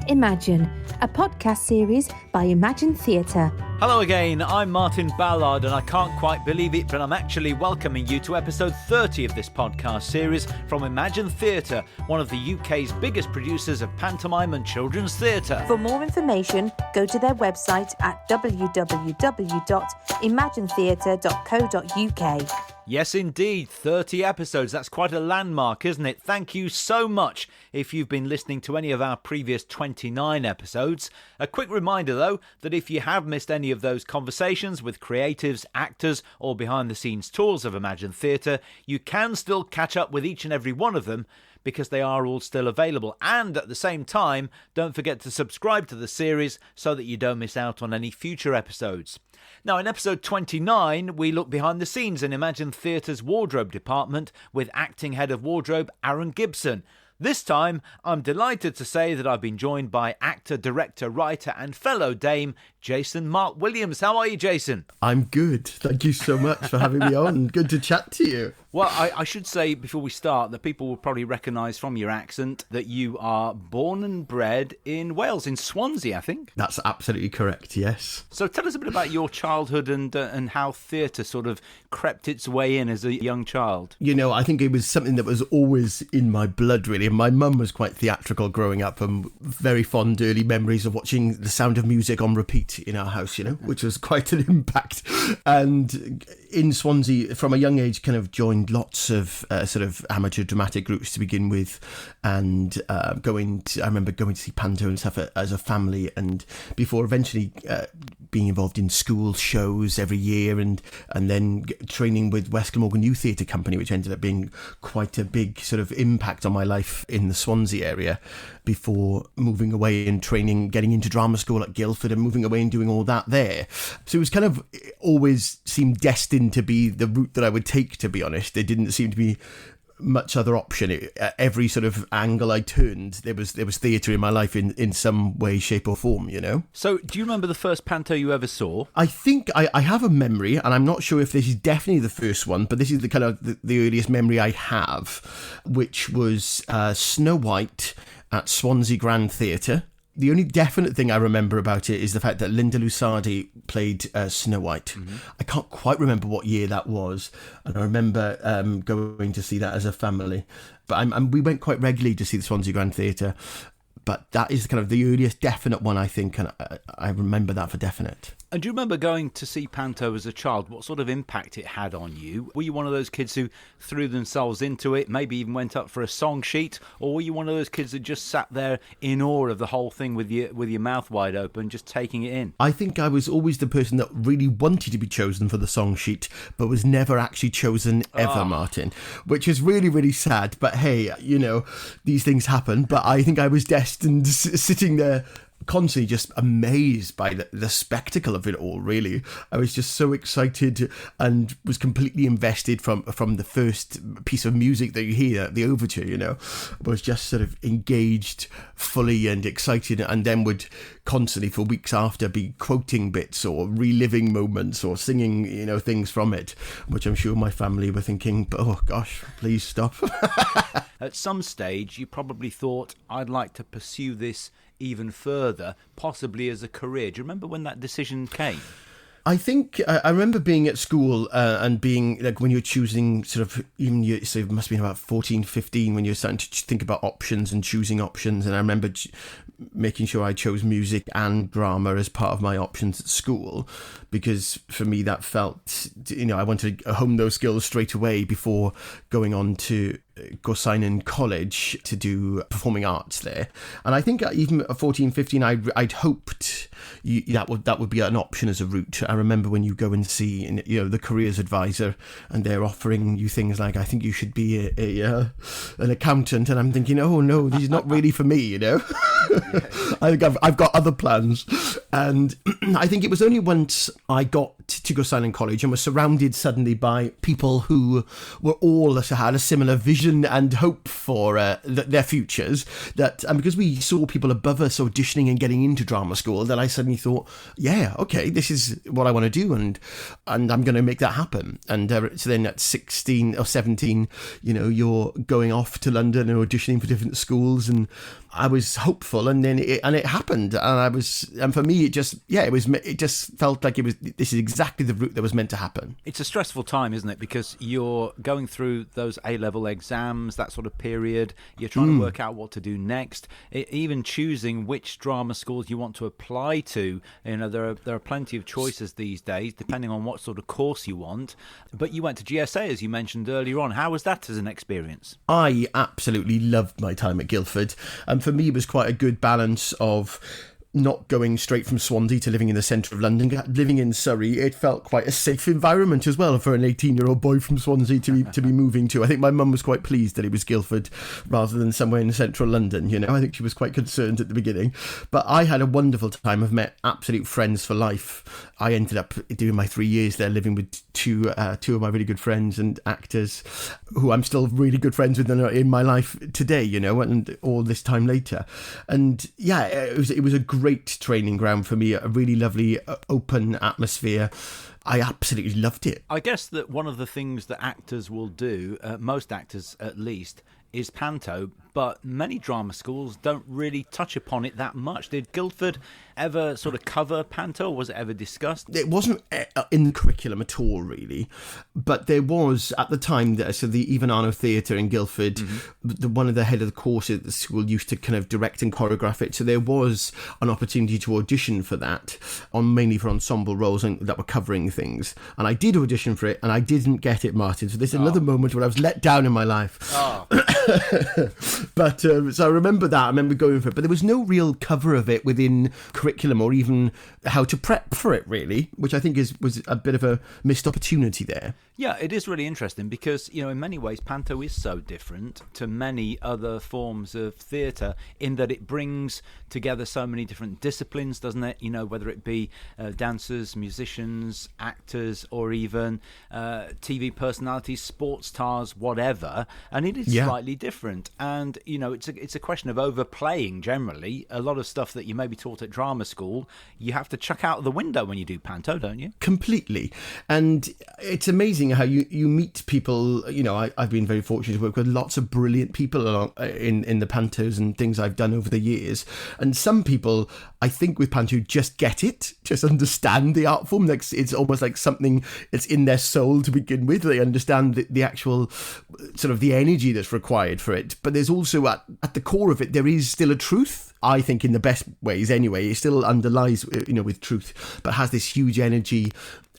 Imagine, a podcast series by Imagine Theatre. Hello again, I'm Martin Ballard and I can't quite believe it, but I'm actually welcoming you to episode 30 of this podcast series from Imagine Theatre, one of the UK's biggest producers of pantomime and children's theatre. For more information, go to their website at www.imaginetheatre.co.uk. Yes, indeed, 30 episodes. That's quite a landmark, isn't it? Thank you so much if you've been listening to any of our previous 29 episodes. A quick reminder, though, that if you have missed any of those conversations with creatives, actors, or behind-the-scenes tours of Imagine Theatre, you can still catch up with each and every one of them, because they are all still available. And at the same time, don't forget to subscribe to the series so that you don't miss out on any future episodes. Now, in episode 29, we look behind the scenes in Imagine Theatre's wardrobe department with acting head of wardrobe Aaron Gibson. This time, I'm delighted to say that I've been joined by actor, director, writer and fellow Dame, Jason Marc-Williams. How are you, Jason? I'm good. Thank you so much for having me on. Good to chat to you. Well, I should say before we start that people will probably recognise from your accent that you are born and bred in Wales, in Swansea, I think. That's absolutely correct, yes. So tell us a bit about your childhood and how theatre sort of crept its way in as a young child. You know, I think it was something that was always in my blood, really. My mum was quite theatrical growing up and very fond early memories of watching The Sound of Music on repeat in our house, you know, which was quite an impact. And in Swansea, from a young age, kind of joined lots of sort of amateur dramatic groups to begin with, and I remember going to see Panto and stuff as a family, and before eventually being involved in school shows every year, and then training with West Glamorgan Youth Theatre Company, which ended up being quite a big sort of impact on my life in the Swansea area, before moving away and training, getting into drama school at Guildford and moving away and doing all that there. So it was kind of always seemed destined to be the route that I would take, to be honest. There didn't seem to be much other option. At every sort of angle I turned, there was theatre in my life in some way, shape or form, you know. So do you remember the first panto you ever saw? I think I have a memory, and I'm not sure if this is definitely the first one, but this is the kind of the earliest memory I have, which was Snow White at Swansea Grand Theatre. The only definite thing I remember about it is the fact that Linda Lusardi played Snow White. Mm-hmm. I can't quite remember what year that was, and I remember going to see that as a family. But we went quite regularly to see the Swansea Grand Theatre. But that is kind of the earliest definite one, I think, and I remember that for definite. And do you remember going to see Panto as a child? What sort of impact it had on you? Were you one of those kids who threw themselves into it, maybe even went up for a song sheet? Or were you one of those kids that just sat there in awe of the whole thing with your mouth wide open, just taking it in? I think I was always the person that really wanted to be chosen for the song sheet, but was never actually chosen ever, Martin, which is really, really sad. But hey, you know, these things happen. But I think I was destined, sitting there constantly just amazed by the spectacle of it all, really. I was just so excited and was completely invested from the first piece of music that you hear, the overture, you know. I was just sort of engaged fully and excited, and then would constantly for weeks after be quoting bits or reliving moments or singing, you know, things from it, which I'm sure my family were thinking, oh gosh, please stop. At some stage you probably thought, I'd like to pursue this even further, possibly as a career. Do you remember when that decision came? I think I remember being at school and being like, when you're choosing sort of, even you, so it must have been about 14, 15 when you're starting to think about options and choosing options. And I remember making sure I chose music and drama as part of my options at school, because for me that felt, you know, I wanted to hone those skills straight away before going on to go sign in college to do performing arts there. And I think even at 14, 15, I'd hoped that would be an option as a route. I remember when you go and see, you know, the careers advisor, and they're offering you things like, I think you should be an accountant, and I'm thinking, oh no, this is not really for me, you know. I think I've got other plans. And I think it was only once I got to go sign in college and was surrounded suddenly by people who were all had a similar vision and hope for their futures, that, and because we saw people above us auditioning and getting into drama school, that I suddenly thought, yeah, okay, this is what I want to do, and I'm going to make that happen. And so then at 16 or 17, you know, you're going off to London and auditioning for different schools, and I was hopeful hopeful, and then it happened, and for me it just felt like this is exactly the route that was meant to happen. It's a stressful time, isn't it? Because you're going through those A-level exams, that sort of period. You're trying to work out what to do next. Even choosing which drama schools you want to apply to. There are plenty of choices these days, depending on what sort of course you want. But you went to GSA, as you mentioned earlier on. How was that as an experience? I absolutely loved my time at Guildford, and for me it was quite a good balance of not going straight from Swansea to living in the centre of London. Living in Surrey, it felt quite a safe environment as well for an 18-year-old boy from Swansea to be moving to. I think my mum was quite pleased that it was Guildford rather than somewhere in central London, I think she was quite concerned at the beginning. But I had a wonderful time. I've met absolute friends for life. I ended up doing my 3 years there, living with two of my really good friends and actors who I'm still really good friends with in my life today, and all this time later. And yeah, it was a great training ground for me, a really lovely open atmosphere. I absolutely loved it. I guess that one of the things that actors will do, most actors at least, is panto, but many drama schools don't really touch upon it that much. Did Guildford ever sort of cover panto, or was it ever discussed? It wasn't in the curriculum at all, really, but there was, at the time, the Ivano Theatre in Guildford, one of the head of the course at the school used to kind of direct and choreograph it, so there was an opportunity to audition for that, mainly for ensemble roles that were covering things, and I did audition for it, and I didn't get it, Martin, so there's another moment where I was let down in my life. But so I remember that. I remember going for it, but there was no real cover of it within curriculum or even how to prep for it, really, which I think was a bit of a missed opportunity there. Yeah, it is really interesting because, in many ways, panto is so different to many other forms of theatre in that it brings together so many different disciplines, doesn't it? Whether it be dancers, musicians, actors, or even TV personalities, sports stars, whatever. And it is slightly different. And, it's a question of overplaying generally. A lot of stuff that you may be taught at drama school, you have to chuck out the window when you do panto, don't you? Completely. And it's amazing how you meet people. I've been very fortunate to work with lots of brilliant people in the pantos and things I've done over the years. And some people, I think, with panto just get it, just understand the art form. Like, it's almost like something that's in their soul to begin with. They understand the actual sort of the energy that's required for it. But there's also at the core of it, there is still a truth. I think in the best ways anyway, it still underlies, with truth, but has this huge energy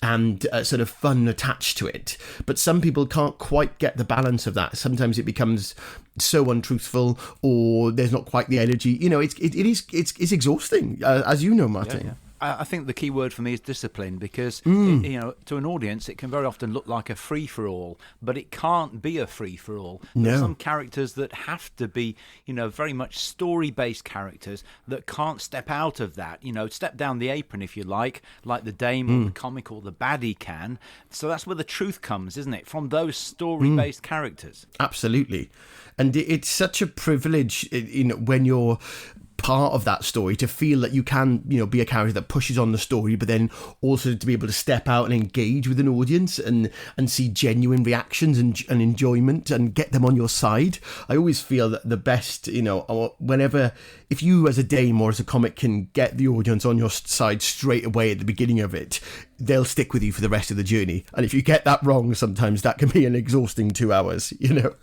and sort of fun attached to it. But some people can't quite get the balance of that. Sometimes it becomes so untruthful, or there's not quite the energy. It's exhausting, as you know, Martin. Yeah. I think the key word for me is discipline, because to an audience it can very often look like a free-for-all, but it can't be a free-for-all. There's some characters that have to be, very much story-based characters that can't step out of that, step down the apron, if you like the dame or the comic or the baddie can. So that's where the truth comes, isn't it? From those story-based characters. Absolutely. And it's such a privilege, when you're part of that story, to feel that you can, be a character that pushes on the story, but then also to be able to step out and engage with an audience and see genuine reactions and enjoyment and get them on your side. I always feel that the best, whenever, if you as a dame or as a comic can get the audience on your side straight away at the beginning of it, they'll stick with you for the rest of the journey. And if you get that wrong, sometimes that can be an exhausting 2 hours,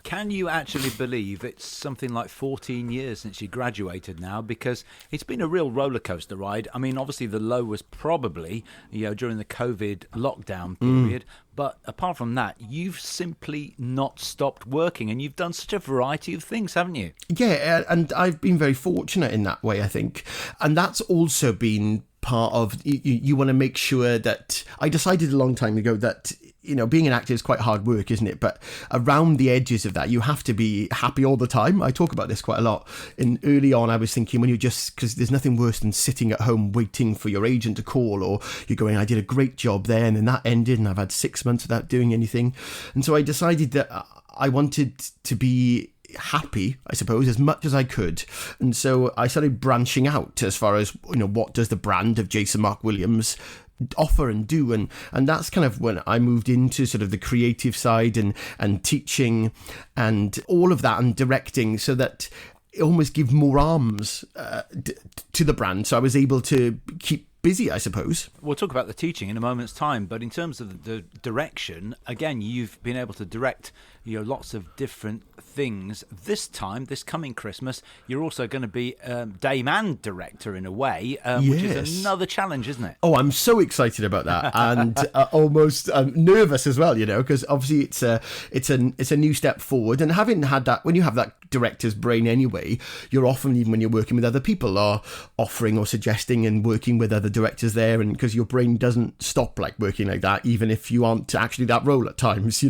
Can you actually believe it's something like 14 years since you graduated now? Because it's been a real roller coaster ride. I mean, obviously the low was probably, during the COVID lockdown period. But apart from that, you've simply not stopped working, and you've done such a variety of things, haven't you? Yeah, and I've been very fortunate in that way, I think. And that's also been part of, you want to make sure that, I decided a long time ago that, being an actor is quite hard work, isn't it? But around the edges of that, you have to be happy all the time. I talk about this quite a lot. And early on, I was thinking, because there's nothing worse than sitting at home waiting for your agent to call, or you're going, I did a great job there, and then that ended, and I've had 6 months without doing anything. And so I decided that I wanted to be happy, I suppose, as much as I could. And so I started branching out as far as, what does the brand of Jason Marc-Williams offer and do, and that's kind of when I moved into sort of the creative side and teaching and all of that, and directing, so that almost give more arms to the brand. So I was able to keep busy, I suppose. We'll talk about the teaching in a moment's time, but in terms of the direction, again, you've been able to direct lots of different things. This coming Christmas, you're also going to be dame and director in a way, which is another challenge, isn't it? Oh, I'm so excited about that, and almost nervous as well, because obviously it's a new step forward. And having had that, when you have that director's brain anyway, you're often, even when you're working with other people, are offering or suggesting and working with other directors there, and because your brain doesn't stop working like that, even if you aren't actually that role at times,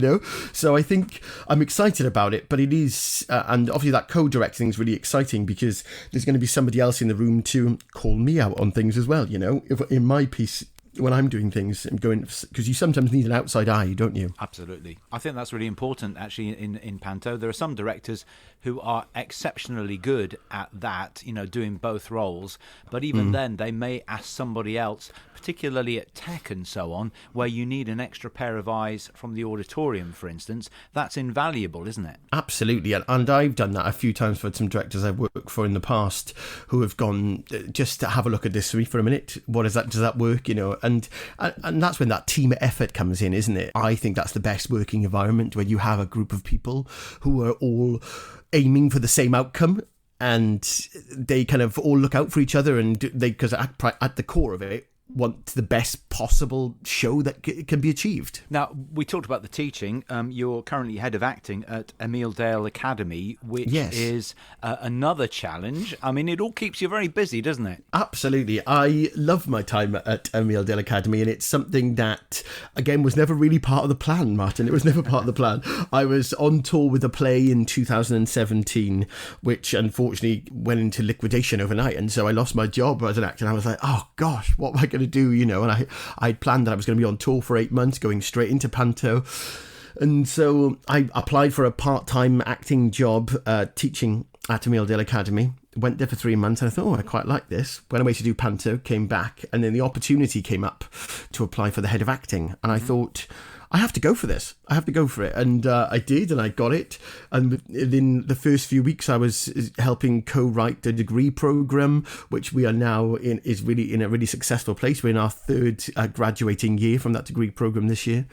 So I think I'm excited about it, but it is, and obviously that co-directing thing is really exciting because there's going to be somebody else in the room to call me out on things as well, if in my piece. When I'm doing things, I'm going, because you sometimes need an outside eye, don't you? Absolutely. I think that's really important, actually, in Panto. There are some directors who are exceptionally good at that, doing both roles. But even then, they may ask somebody else, particularly at tech and so on, where you need an extra pair of eyes from the auditorium, for instance. That's invaluable, isn't it? Absolutely. And I've done that a few times for some directors I've worked for in the past who have gone, just to have a look at this for a minute. What is that? Does that work? And that's when that team effort comes in, isn't it? I think that's the best working environment, where you have a group of people who are all aiming for the same outcome, and they kind of all look out for each other, and because at the core of it, want the best possible show that can be achieved. Now, we talked about the teaching. You're currently head of acting at Emil Dale Academy, which is another challenge. I mean, it all keeps you very busy, doesn't it? Absolutely. I love my time at Emil Dale Academy, and it's something that, again, was never really part of the plan, Martin. It was never part of the plan. I was on tour with a play in 2017, which unfortunately went into liquidation overnight, and so I lost my job as an actor, and I was like, oh gosh, what am I going to do, and I'd planned that I was going to be on tour for 8 months, going straight into Panto, and so I applied for a part-time acting job teaching at Emil Dale Academy. Went there for 3 months, and I thought, I quite like this. Went away to do Panto, came back, and then the opportunity came up to apply for the head of acting, and I thought, I have to go for this. I have to go for it. And I did, and I got it. And in the first few weeks, I was helping co-write the degree program, which we are now is really in a really successful place. We're in our third graduating year from that degree program this year,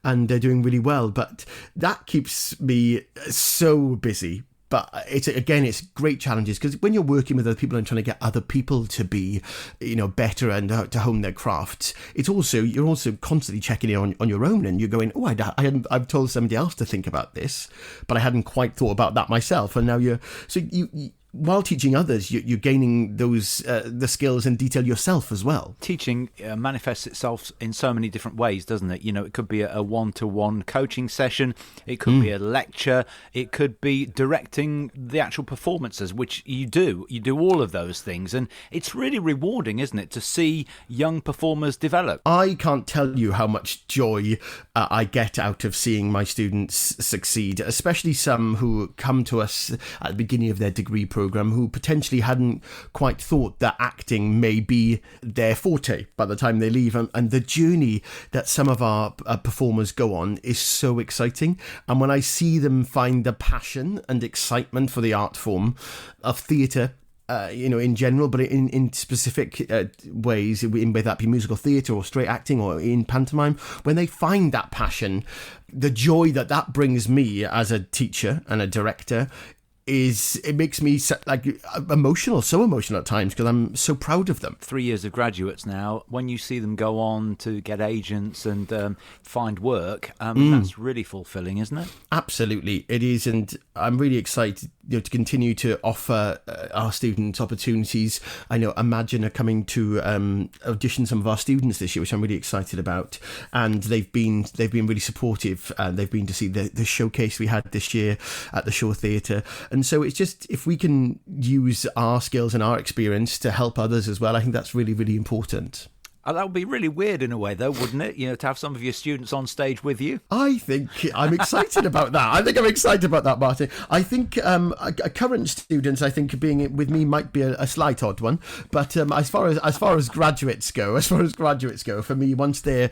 and they're doing really well. But that keeps me so busy. But it's great challenges, because when you're working with other people and trying to get other people to be, better and to hone their crafts, you're also constantly checking in on your own, and you're going, I've told somebody else to think about this, but I hadn't quite thought about that myself. And now you while teaching others, you're gaining those the skills and detail yourself as well. Teaching manifests itself in so many different ways, doesn't it? It could be a one-to-one coaching session, it could be a lecture, it could be directing the actual performances, which you do all of those things, and it's really rewarding, isn't it, to see young performers develop? I can't tell you how much joy I get out of seeing my students succeed, especially some who come to us at the beginning of their degree program who potentially hadn't quite thought that acting may be their forte by the time they leave. And the journey that some of our performers go on is so exciting. And when I see them find the passion and excitement for the art form of theatre, in general, but in specific ways, whether that be musical theatre or straight acting or in pantomime, when they find that passion, the joy that brings me as a teacher and a director it makes me so emotional at times, because I'm so proud of them. 3 years of graduates now, when you see them go on to get agents and find work, that's really fulfilling, isn't it? Absolutely, it is, and I'm really excited to continue to offer our students opportunities. I know Imagine are coming to audition some of our students this year, which I'm really excited about, and they've been really supportive. They've been to see the showcase we had this year at the Shore Theatre. And so it's just, if we can use our skills and our experience to help others as well, I think that's really, really important. That would be really weird in a way, though, wouldn't it? To have some of your students on stage with you. I think I'm excited about that. I think I'm excited about that, Martin. I think current students, I think being with me might be a slight odd one. But as far as graduates go, for me, once they're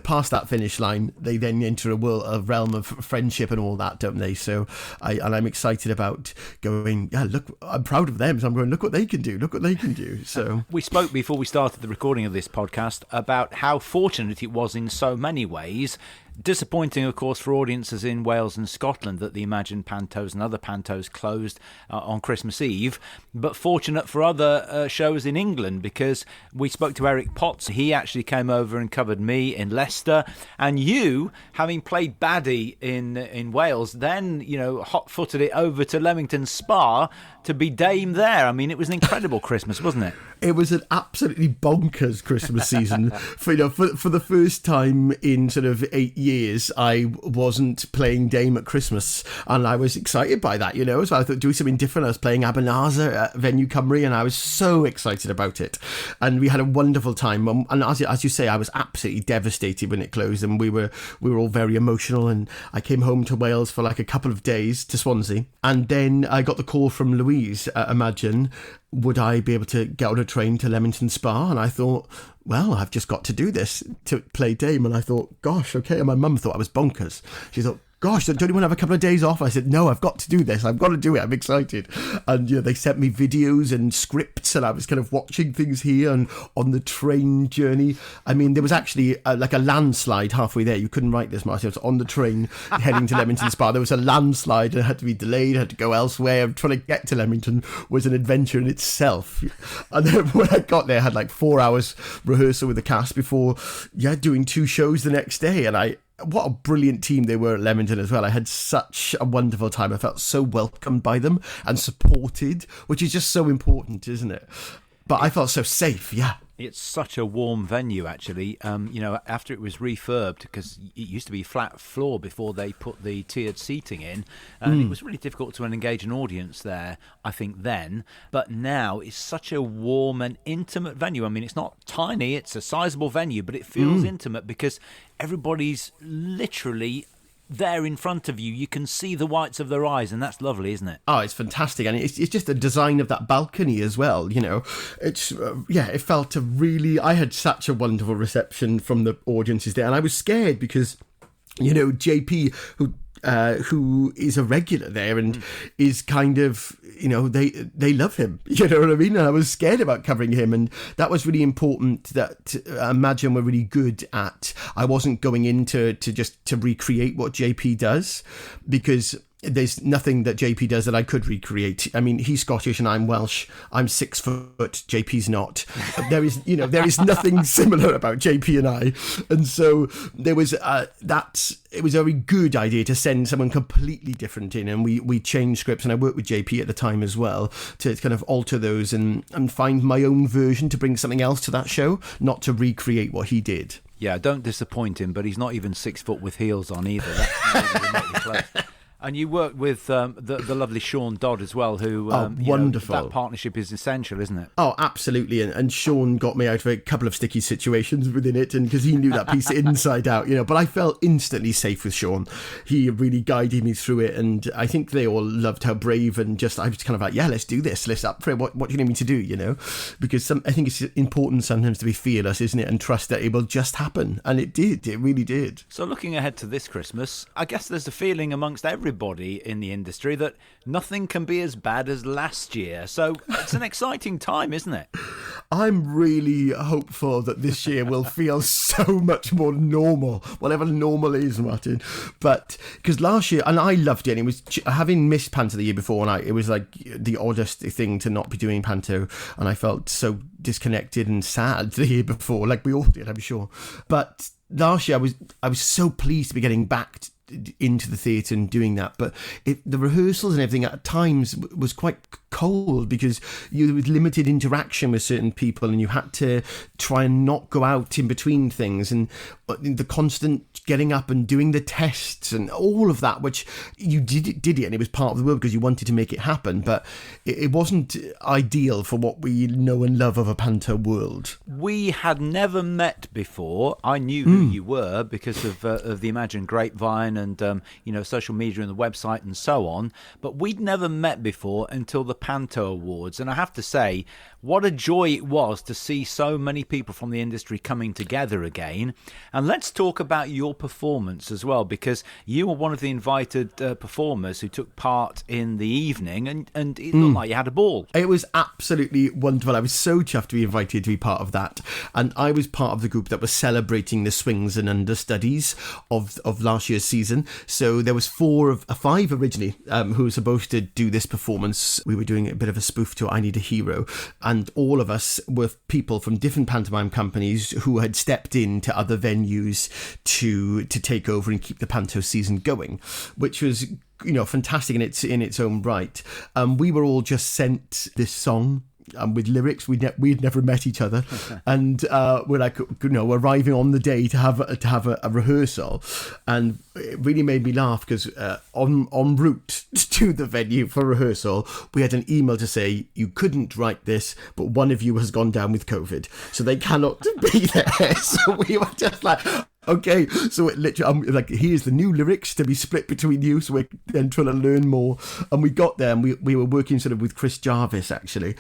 past that finish line, they then enter a realm of friendship and all that, don't they? So I'm excited about going. Yeah, look, I'm proud of them. So I'm going. Look what they can do. So we spoke before we started the recording of this podcast about how fortunate it was in so many ways. Disappointing, of course, for audiences in Wales and Scotland that the Imagine Pantos and other Pantos closed on Christmas Eve, but fortunate for other shows in England, because we spoke to Eric Potts. He actually came over and covered me in Leicester, and you, having played baddie in Wales, then hot-footed it over to Leamington Spa to be Dame there. I mean, it was an incredible Christmas, wasn't it? It was an absolutely bonkers Christmas season. For the first time in sort of 8 years, I wasn't playing Dame at Christmas, and I was excited by that, So I thought doing something different. I was playing Abernaza at Venue Cymru, and I was so excited about it. And we had a wonderful time. And as you say, I was absolutely devastated when it closed, and we were all very emotional. And I came home to Wales for like a couple of days to Swansea, and then I got the call from Louise at Imagine. Would I be able to get on a train to Leamington Spa? And I thought, well, I've just got to do this to play Dame. And I thought, gosh, okay. And my mum thought I was bonkers. She thought, gosh, don't you want to have a couple of days off? I said, no, I've got to do this. I've got to do it. I'm excited. And they sent me videos and scripts, and I was kind of watching things here and on the train journey. I mean, there was actually like a landslide halfway there. You couldn't write this, Martin. I was on the train heading to Leamington Spa. There was a landslide and it had to be delayed. I had to go elsewhere. Trying to get to Leamington was an adventure in itself. And then when I got there, I had like 4 hours rehearsal with the cast before, doing 2 shows the next day. And what a brilliant team they were at Leamington as well. I had such a wonderful time. I felt so welcomed by them and supported, which is just so important, isn't it? But I felt so safe, yeah. It's such a warm venue, actually. After it was refurbed, because it used to be flat floor before they put the tiered seating in, and it was really difficult to engage an audience there, I think, then. But now it's such a warm and intimate venue. I mean, it's not tiny, it's a sizable venue, but it feels intimate because everybody's literally there in front of you. You can see the whites of their eyes, and that's lovely, isn't it? Oh, it's fantastic. And it's just the design of that balcony as well, It's it felt I had such a wonderful reception from the audiences there, and I was scared because JP, who is a regular there and is kind of, they love him, you know what I mean? And I was scared about covering him, and that was really important that Imagine were really good at. I wasn't going in to recreate what JP does, because there's nothing that JP does that I could recreate. I mean, he's Scottish and I'm Welsh. I'm 6 foot. JP's not. There is nothing similar about JP and I. And so there was it was a very good idea to send someone completely different in, and we changed scripts, and I worked with JP at the time as well to kind of alter those and find my own version to bring something else to that show, not to recreate what he did. Yeah, don't disappoint him, but he's not even 6 foot with heels on either. That's remotely close. And you worked with the lovely Sean Dodd as well, who wonderful. That partnership is essential, isn't it? Oh, absolutely. And Sean got me out of a couple of sticky situations within it, and because he knew that piece inside out, But I felt instantly safe with Sean. He really guided me through it, and I think they all loved how brave and I was kind of like, yeah, let's do this. Let's up for it. What do you need me to do? Because I think it's important sometimes to be fearless, isn't it, and trust that it will just happen. And it did. It really did. So looking ahead to this Christmas, I guess there's a feeling amongst everybody in the industry that nothing can be as bad as last year. So it's an exciting time, isn't it? I'm really hopeful that this year will feel so much more normal, whatever normal is, Martin. But because last year, and I loved it, and it was having missed Panto the year before, and it was like the oddest thing to not be doing Panto, and I felt so disconnected and sad the year before, like we all did, I'm sure. But last year I was so pleased to be getting back into the theatre and doing that, but the rehearsals and everything at times was quite cold because you with limited interaction with certain people, and you had to try and not go out in between things, and the constant getting up and doing the tests and all of that, which you did it, and it was part of the world because you wanted to make it happen, but it wasn't ideal for what we know and love of a Panto world. We had never met before. I knew who you were because of the Imagine Grapevine and social media and the website and so on, but we'd never met before until the Panto Awards, and I have to say, what a joy it was to see so many people from the industry coming together again. And let's talk about your performance as well, because you were one of the invited performers who took part in the evening, and it looked like you had a ball. It was absolutely wonderful. I was so chuffed to be invited to be part of that. And I was part of the group that was celebrating the swings and understudies of last year's season. So there was five originally who were supposed to do this performance. We were doing a bit of a spoof to I Need a Hero. And all of us were people from different pantomime companies who had stepped into other venues to take over and keep the Panto season going, which was fantastic in its own right. We were all just sent this song with lyrics. We'd never met each other, and we're like, arriving on the day to have a rehearsal, and it really made me laugh because en route to the venue for rehearsal, we had an email to say you couldn't write this, but one of you has gone down with COVID, so they cannot be there. So we were just like, okay, so it literally, I'm like, here's the new lyrics to be split between you. So we're then trying to learn more. And we got there, and we were working sort of with Chris Jarvis, actually.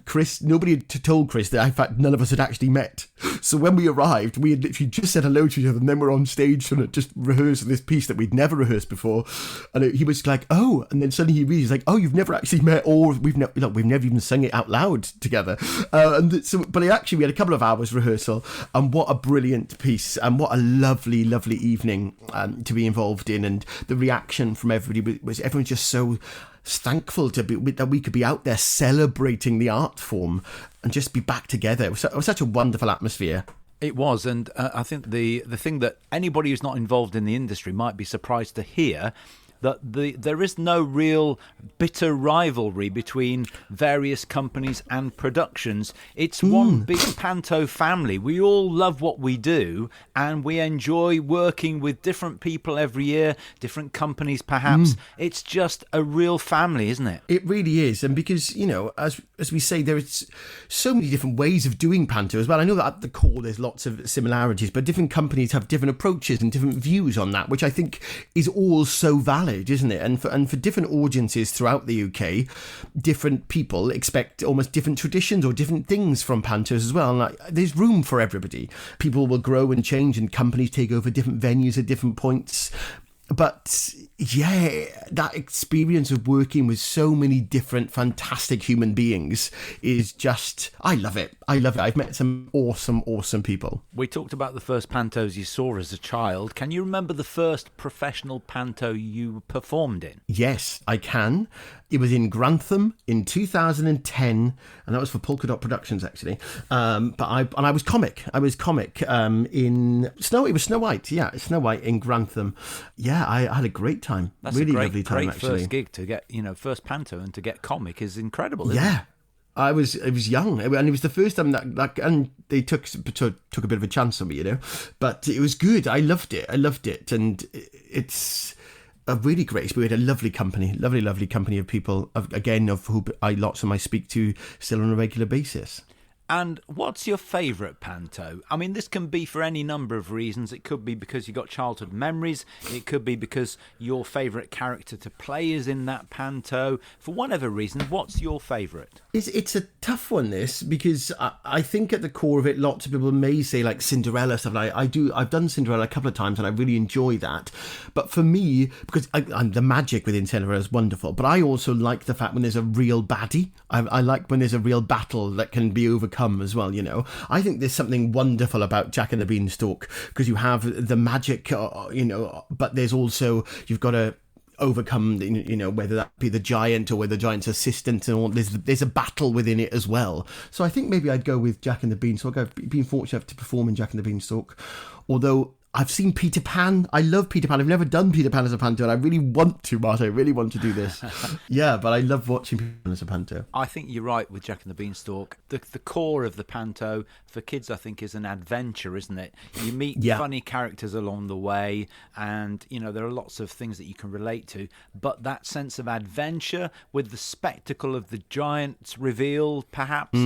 Chris, nobody had told Chris that, in fact, none of us had actually met. So when we arrived, we had literally just said hello to each other, and then we're on stage trying to just rehearse this piece that we'd never rehearsed before. And he was like, oh, and then suddenly he realized, like, oh, you've never actually met, or we've never even sung it out loud together. But actually, we had a couple of hours rehearsal, and what a brilliant piece, and what a lovely, lovely evening to be involved in. And the reaction from everybody was everyone just so thankful that we could be out there celebrating the art form and just be back together. It was such a wonderful atmosphere. It was, and I think the thing that anybody who's not involved in the industry might be surprised to hear, that there is no real bitter rivalry between various companies and productions. It's one big Panto family. We all love what we do, and we enjoy working with different people every year, different companies perhaps. It's just a real family, isn't it? It really is. And because, as we say, there's so many different ways of doing Panto as well. I know that at the core there's lots of similarities, but different companies have different approaches and different views on that, which I think is all so valid, isn't it? And for different audiences throughout the UK, different people expect almost different traditions or different things from Pantos as well. And there's room for everybody. People will grow and change, and companies take over different venues at different points. But yeah, that experience of working with so many different fantastic human beings is just, I love it. I've met some awesome people. We talked about the first pantos you saw as a child. Can you remember the first professional panto you performed in? Yes, I can. It was in Grantham in 2010, and that was for Polka Dot Productions, actually. But I was comic. In Snow. It was Snow White. Yeah, Snow White in Grantham. Yeah, I had a great time. That's really a great, lovely time, great actually. First gig to get, first panto and to get comic is incredible. Isn't it? I was young, and it was the first time that and they took a bit of a chance on me, but it was good. I loved it, and it's a really great experience. We had a lovely company of people, of who lots of them I speak to still on a regular basis. And what's your favourite panto? I mean, this can be for any number of reasons. It could be because you got childhood memories. It could be because your favourite character to play is in that panto. For whatever reason, what's your favourite? It's a tough one, this, because I think at the core of it, lots of people may say like Cinderella stuff. I've done Cinderella a couple of times, and I really enjoy that. But for me, because the magic within Cinderella is wonderful, but I also like the fact when there's a real baddie. I like when there's a real battle that can be overcome as well. I think there's something wonderful about Jack and the Beanstalk, because you have the magic, but there's also, you've got to overcome, whether that be the giant or whether the giant's assistant, and all. There's a battle within it as well. So I think maybe I'd go with Jack and the Beanstalk. I've been fortunate to perform in Jack and the Beanstalk, although I've seen Peter Pan. I love Peter Pan. I've never done Peter Pan as a panto, and I really want to, Martin. I really want to do this. Yeah, but I love watching Peter Pan as a panto. I think you're right with Jack and the Beanstalk. The core of the panto for kids, I think, is an adventure, isn't it? You meet funny characters along the way, and there are lots of things that you can relate to. But that sense of adventure with the spectacle of the giant reveal, perhaps,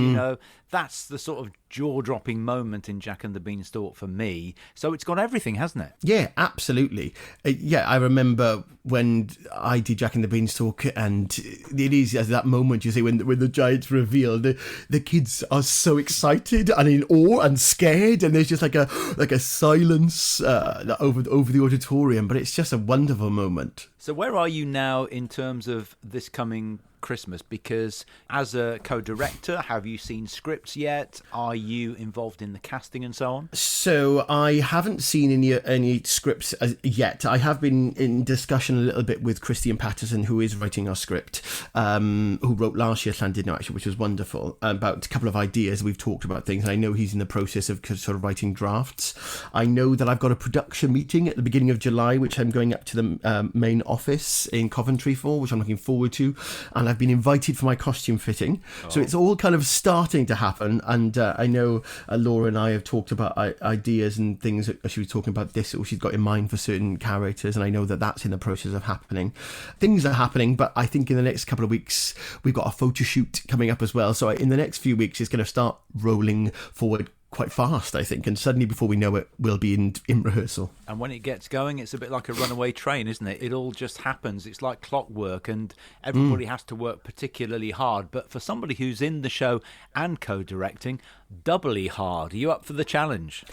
that's the sort of jaw-dropping moment in Jack and the Beanstalk for me. So it's got everything, hasn't it? Yeah, absolutely. I remember when I did Jack and the Beanstalk, and it is as that moment, you see, when the giants reveal, the kids are so excited and in awe and scared, and there's just like a silence over the auditorium, but it's just a wonderful moment. So where are you now in terms of this coming Christmas? Because as a co-director, have you seen scripts yet? Are you involved in the casting and so on? So I haven't seen any scripts yet. I have been in discussion a little bit with Christian Patterson, who is writing our script, who wrote last year's Llandudno, actually, which was wonderful, about a couple of ideas. We've talked about things, and I know he's in the process of sort of writing drafts. I know that I've got a production meeting at the beginning of July, which I'm going up to the main office in Coventry for, which I'm looking forward to, and I've been invited for my costume fitting. So it's all kind of starting to happen, and I know Laura and I have talked about ideas and things that she was talking about this, or she's got in mind for certain characters, and I know that that's in the process of happening. Things are happening, but I think in the next couple of weeks we've got a photo shoot coming up as well, so in the next few weeks it's going to start rolling forward quite fast, I think, and suddenly before we know it, we'll be in rehearsal. And when it gets going, it's a bit like a runaway train, isn't it? It all just happens. It's like clockwork, and everybody has to work particularly hard. But for somebody who's in the show and co-directing, doubly hard. Are you up for the challenge?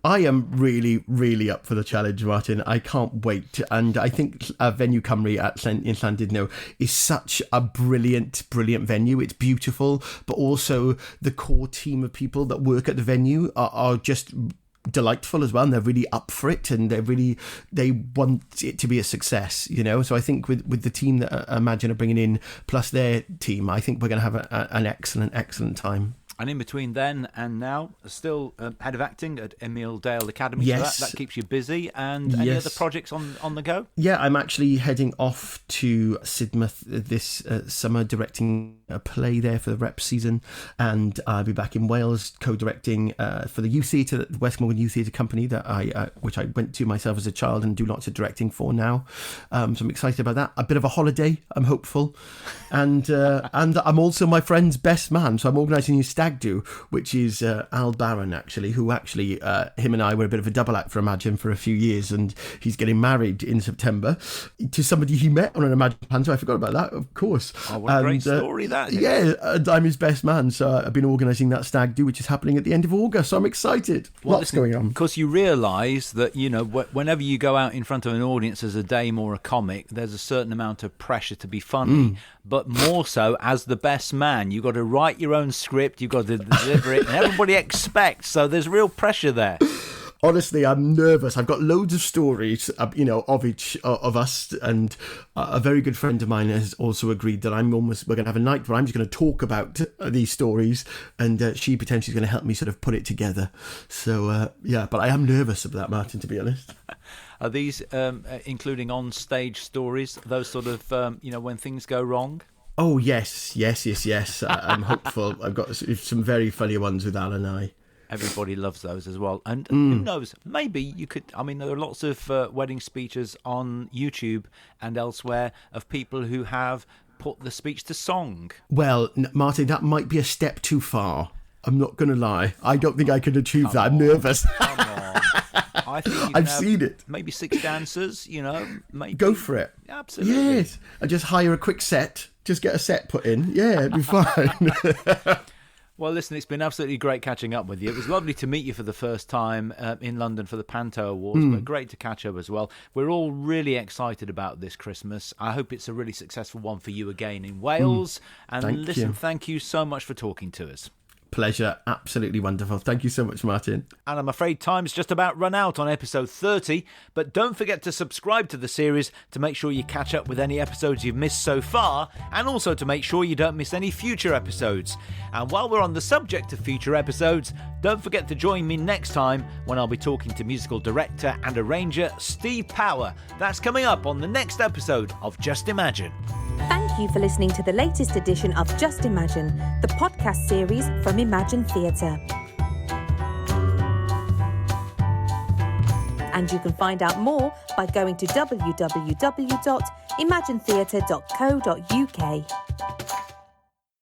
I am really, really up for the challenge, Martin. I can't wait. And I think Venue Cymru in Llandudno is such a brilliant they It's beautiful, but also the core team of people that work at the venue are just delightful as well, and they're really up for it, and they want it to be a success, so I think with the team that Imagine are bringing in plus their team, I think we're going to have an excellent time. And in between then and now, still head of acting at Emil Dale Academy. Yes. So that keeps you busy. And any other projects on the go? Yeah, I'm actually heading off to Sidmouth this summer, directing a play there for the rep season. And I'll be back in Wales co-directing for the youth theatre, the Westmoreland Youth Theatre Company, that which I went to myself as a child and do lots of directing for now. So I'm excited about that. A bit of a holiday, I'm hopeful. And I'm also my friend's best man, so I'm organising his stag do, which is Al Barron, actually, who him and I were a bit of a double act for Imagine for a few years, and he's getting married in September to somebody he met on an Imagine panto. I forgot about that, of course. Oh, what a great story that is. Yeah, and I'm his best man, so I've been organising that stag do, which is happening at the end of August, so I'm excited. Lots going on. Because you realise that, whenever you go out in front of an audience as a dame or a comic, there's a certain amount of pressure to be funny, but more so as the best man. You've got to write your own script, you've got to deliver it, and everybody expects, so there's real pressure there. Honestly, I'm nervous. I've got loads of stories, of each of us, and a very good friend of mine has also agreed that we're going to have a night where I'm just going to talk about these stories, and she potentially is going to help me sort of put it together. So, but I am nervous about that, Martin, to be honest. Are these including on-stage stories, those sort of, when things go wrong? Oh, yes. I'm hopeful. I've got some very funny ones with Al and I. Everybody loves those as well. And who knows, maybe you could, there are lots of wedding speeches on YouTube and elsewhere of people who have put the speech to song. Well, Martin, that might be a step too far. I'm not going to lie. I don't think I could achieve that. I'm nervous. Come on. I think I've seen it. Maybe 6 dancers, maybe. Go for it. Absolutely. Yes. I just hire a quick set. Just get a set put in. Yeah, it'd be fine. Well, listen, it's been absolutely great catching up with you. It was lovely to meet you for the first time in London for the Panto Awards, but great to catch up as well. We're all really excited about this Christmas. I hope it's a really successful one for you again in Wales. And Thank you so much for talking to us. pleasure. Absolutely wonderful. Thank you so much, Martin. And I'm afraid time's just about run out on episode 30, but don't forget to subscribe to the series to make sure you catch up with any episodes you've missed so far, and also to make sure you don't miss any future episodes. And while we're on the subject of future episodes, don't forget to join me next time when I'll be talking to musical director and arranger Steve Power. That's coming up on the next episode of Just Imagine. Thank you for listening to the latest edition of Just Imagine, the podcast series from Imagine Theatre. And you can find out more by going to www.imaginetheatre.co.uk.